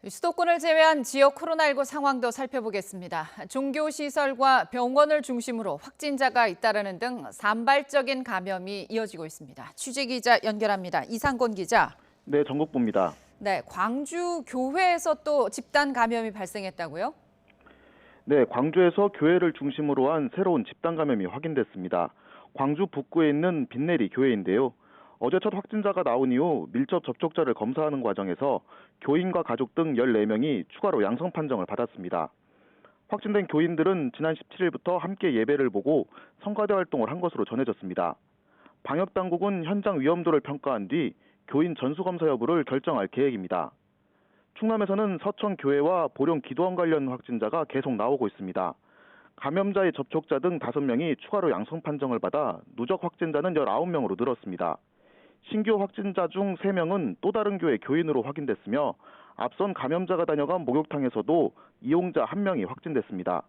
수도권을 제외한 지역 코로나19 상황도 살펴보겠습니다. 종교시설과 병원을 중심으로 확진자가 잇따르는 등 산발적인 감염이 이어지고 있습니다. 취재기자 연결합니다. 이상권 기자. 네, 전국부입니다. 네, 광주 교회에서 또 집단 감염이 발생했다고요? 네, 광주에서 교회를 중심으로 한 새로운 집단 감염이 확인됐습니다. 광주 북구에 있는 빈내리 교회인데요. 어제 첫 확진자가 나온 이후 밀접 접촉자를 검사하는 과정에서 교인과 가족 등 14명이 추가로 양성 판정을 받았습니다. 확진된 교인들은 지난 17일부터 함께 예배를 보고 성가대 활동을 한 것으로 전해졌습니다. 방역당국은 현장 위험도를 평가한 뒤 교인 전수검사 여부를 결정할 계획입니다. 충남에서는 서천교회와 보령 기도원 관련 확진자가 계속 나오고 있습니다. 감염자의 접촉자 등 5명이 추가로 양성 판정을 받아 누적 확진자는 19명으로 늘었습니다. 신규 확진자 중 3명은 또 다른 교회 교인으로 확인됐으며 앞선 감염자가 다녀간 목욕탕에서도 이용자 1명이 확진됐습니다.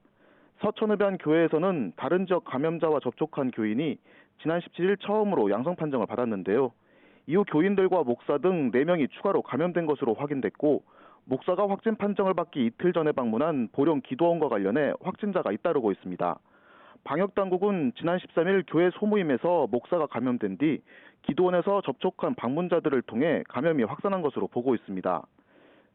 서천읍변 교회에서는 다른 지역 감염자와 접촉한 교인이 지난 17일 처음으로 양성 판정을 받았는데요. 이후 교인들과 목사 등 4명이 추가로 감염된 것으로 확인됐고 목사가 확진 판정을 받기 이틀 전에 방문한 보령 기도원과 관련해 확진자가 잇따르고 있습니다. 방역당국은 지난 13일 교회 소모임에서 목사가 감염된 뒤 기도원에서 접촉한 방문자들을 통해 감염이 확산한 것으로 보고 있습니다.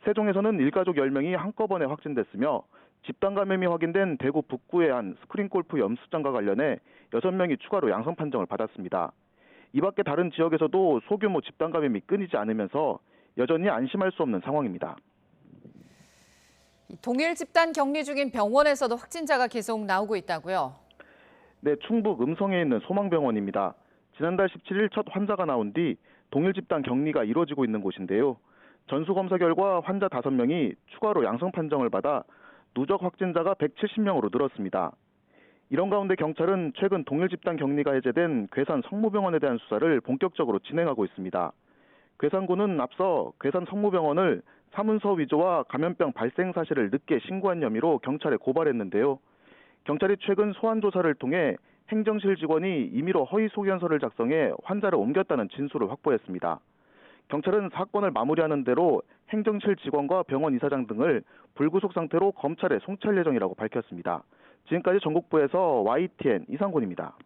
세종에서는 일가족 10명이 한꺼번에 확진됐으며 집단 감염이 확인된 대구 북구의 한 스크린골프 염수장과 관련해 6명이 추가로 양성 판정을 받았습니다. 이 밖에 다른 지역에서도 소규모 집단 감염이 끊이지 않으면서 여전히 안심할 수 없는 상황입니다. 동일 집단 격리 중인 병원에서도 확진자가 계속 나오고 있다고요? 네, 충북 음성에 있는 소망병원입니다. 지난달 17일 첫 환자가 나온 뒤 동일 집단 격리가 이루어지고 있는 곳인데요. 전수검사 결과 환자 5명이 추가로 양성 판정을 받아 누적 확진자가 170명으로 늘었습니다. 이런 가운데 경찰은 최근 동일 집단 격리가 해제된 괴산 성모병원에 대한 수사를 본격적으로 진행하고 있습니다. 괴산군은 앞서 괴산 성모병원을 사문서 위조와 감염병 발생 사실을 늦게 신고한 혐의로 경찰에 고발했는데요. 경찰이 최근 소환 조사를 통해 행정실 직원이 임의로 허위 소견서를 작성해 환자를 옮겼다는 진술을 확보했습니다. 경찰은 사건을 마무리하는 대로 행정실 직원과 병원 이사장 등을 불구속 상태로 검찰에 송치할 예정이라고 밝혔습니다. 지금까지 전국부에서 YTN 이상곤입니다.